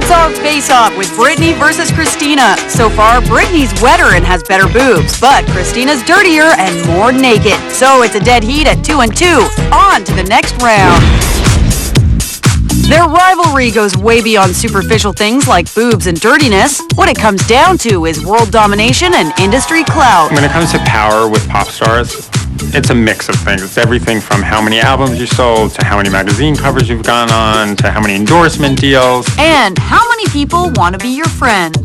Soft face-off with Britney versus Christina. So far, Britney's wetter and has better boobs, but Christina's dirtier and more naked. So it's a dead heat at 2-2. On to the next round. Their rivalry goes way beyond superficial things like boobs and dirtiness. What it comes down to is world domination and industry clout. When it comes to power with pop stars, it's a mix of things. It's everything from how many albums you sold, to how many magazine covers you've gone on, to how many endorsement deals. And how many people want to be your friend.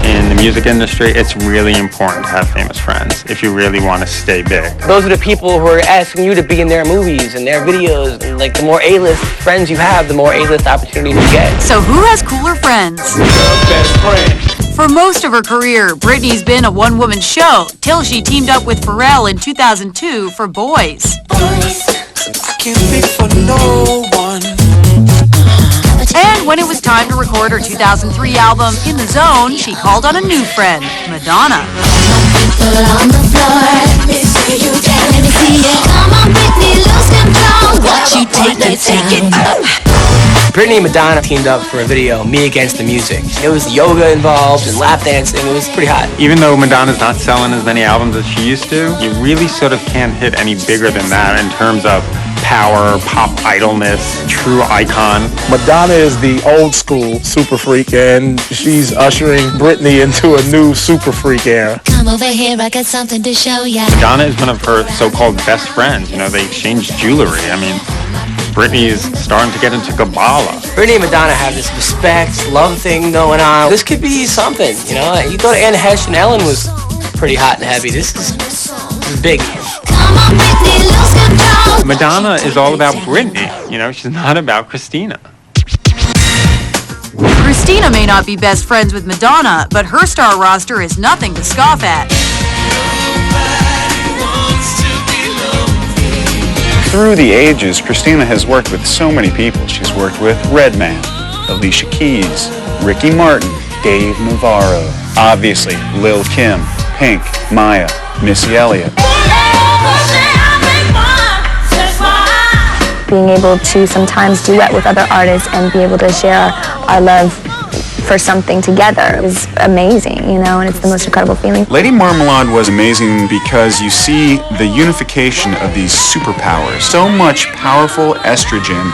In the music industry, it's really important to have famous friends if you really want to stay big. Those are the people who are asking you to be in their movies and their videos. And like, the more A-list friends you have, the more A-list opportunities you get. So who has cooler friends? Best friend. For most of her career, Britney's been a one-woman show till she teamed up with Pharrell in 2002 for Boys. I can't speak for no one. And when it was time to record her 2003 album, In the Zone, she called on a new friend, Madonna. Britney and Madonna teamed up for a video, Me Against the Music. It was yoga involved and lap dancing. It was pretty hot. Even though Madonna's not selling as many albums as she used to, you really sort of can't hit any bigger than that in terms of power, pop idolness, true icon. Madonna is the old school super freak, and she's ushering Britney into a new super freak era. Come over here, I got something to show ya. Madonna is one of her so-called best friends. You know, they exchange jewelry. I mean, Britney is starting to get into Kabbalah. Britney and Madonna have this respect, love thing going on. This could be something, you know? You thought Anne Hesh and Ellen was pretty hot and heavy. This is big. Madonna is all about Britney. You know, she's not about Christina. Christina may not be best friends with Madonna, but her star roster is nothing to scoff at. Through the ages, Christina has worked with so many people. She's worked with Redman, Alicia Keys, Ricky Martin, Dave Navarro, obviously Lil' Kim, Pink, Maya, Missy Elliott. Being able to sometimes duet with other artists and be able to share our love for something together is amazing, you know, and it's the most incredible feeling. Lady Marmalade was amazing because you see the unification of these superpowers. So much powerful estrogen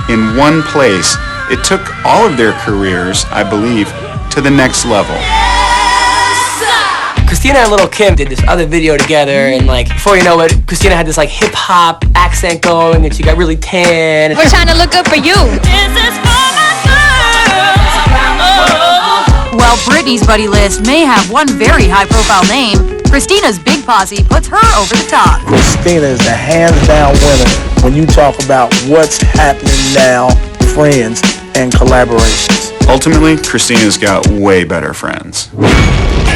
in one place. It took all of their careers, I believe, to the next level. Christina and Lil' Kim did this other video together, and like, before you know it, Christina had this like hip-hop accent going, and she got really tan. We're trying to look good for you. While Britney's buddy list may have one very high-profile name, Christina's big posse puts her over the top. Christina is the hands-down winner when you talk about what's happening now, friends and collaborations. Ultimately, Christina's got way better friends.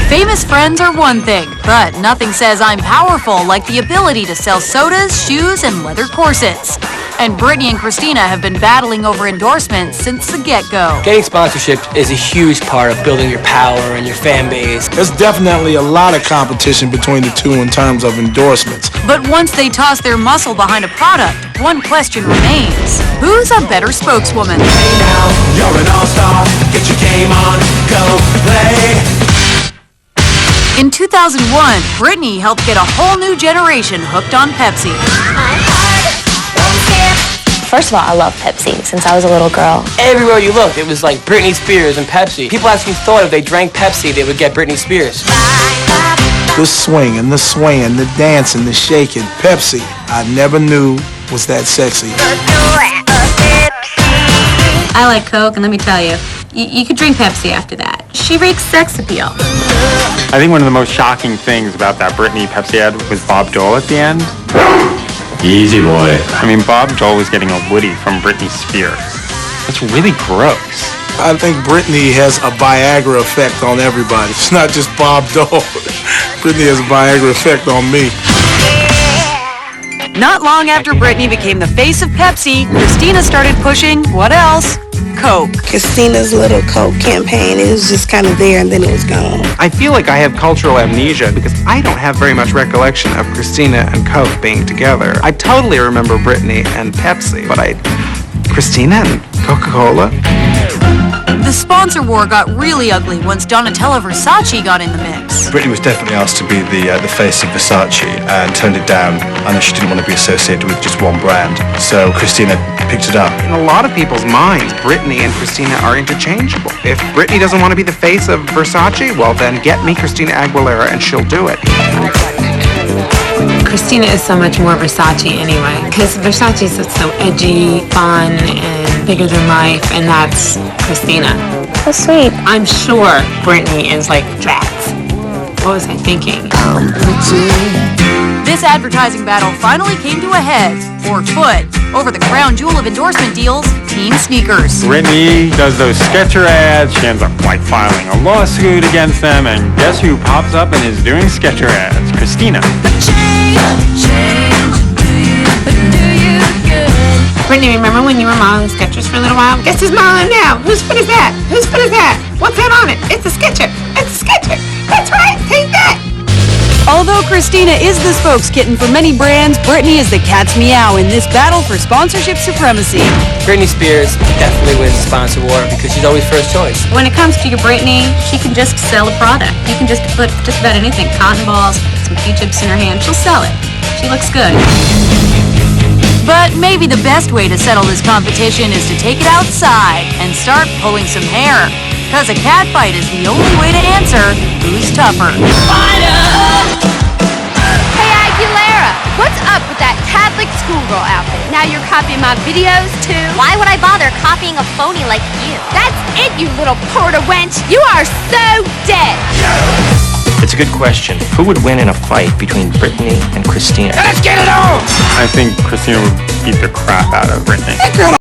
Famous friends are one thing, but nothing says I'm powerful like the ability to sell sodas, shoes, and leather corsets. And Britney and Christina have been battling over endorsements since the get-go. Getting sponsorship is a huge part of building your power and your fan base. There's definitely a lot of competition between the two in terms of endorsements. But once they toss their muscle behind a product, one question remains. Who's a better spokeswoman? Hey now, you're an all-star. Get your game on, go play. In 2001, Britney helped get a whole new generation hooked on Pepsi. First of all, I love Pepsi since I was a little girl. Everywhere you looked, it was like Britney Spears and Pepsi. People actually thought if they drank Pepsi, they would get Britney Spears. The swinging, the swaying, the dancing, the shaking. Pepsi, I never knew was that sexy. I like Coke, and let me tell you, you could drink Pepsi after that. She reeks sex appeal. I think one of the most shocking things about that Britney Pepsi ad was Bob Dole at the end. Easy boy. I mean, Bob Dole was getting a Woody from Britney Spears. That's really gross. I think Britney has a Viagra effect on everybody. It's not just Bob Dole. Britney has a Viagra effect on me. Not long after Britney became the face of Pepsi, Christina started pushing, what else? Coke. Christina's little Coke campaign, it was just kind of there and then it was gone. I feel like I have cultural amnesia because I don't have very much recollection of Christina and Coke being together. I totally remember Britney and Pepsi, but Christina and Coca-Cola? The sponsor war got really ugly once Donatella Versace got in the mix. Britney was definitely asked to be the face of Versace and turned it down. I know she didn't want to be associated with just one brand, so Christina picked it up. In a lot of people's minds, Britney and Christina are interchangeable. If Britney doesn't want to be the face of Versace, well then get me Christina Aguilera and she'll do it. Christina is so much more Versace anyway, because Versace is so edgy, fun, and bigger than life, and that's Christina. So sweet. I'm sure Britney is like, drats. What was I thinking? This advertising battle finally came to a head, or could, over the crown jewel of endorsement deals, teen sneakers. Britney does those Skechers ads. She ends up filing a lawsuit against them, and guess who pops up and is doing Skechers ads? Christina. Britney, remember when you were modeling Skechers for a little while? Guess who's modeling now? Whose foot is that? Whose foot is that? What's that on it? It's a Skechers. It's a Skechers. That's right. Take that. Although Christina is the spokeskitten for many brands, Britney is the cat's meow in this battle for sponsorship supremacy. Britney Spears definitely wins the sponsor war because she's always first choice. When it comes to your Britney, she can just sell a product. You can just put just about anything, cotton balls, some Q-tips in her hand, she'll sell it. She looks good. But maybe the best way to settle this competition is to take it outside and start pulling some hair. Because a cat fight is the only way to answer who's tougher. Hey Aguilera, what's up with that Catholic schoolgirl outfit? Now you're copying my videos too? Why would I bother copying a phony like you? That's it, you little porter wench! You are so dead! It's a good question. Who would win in a fight between Britney and Christina? Let's get it on! I think Christina would beat the crap out of Britney. That girl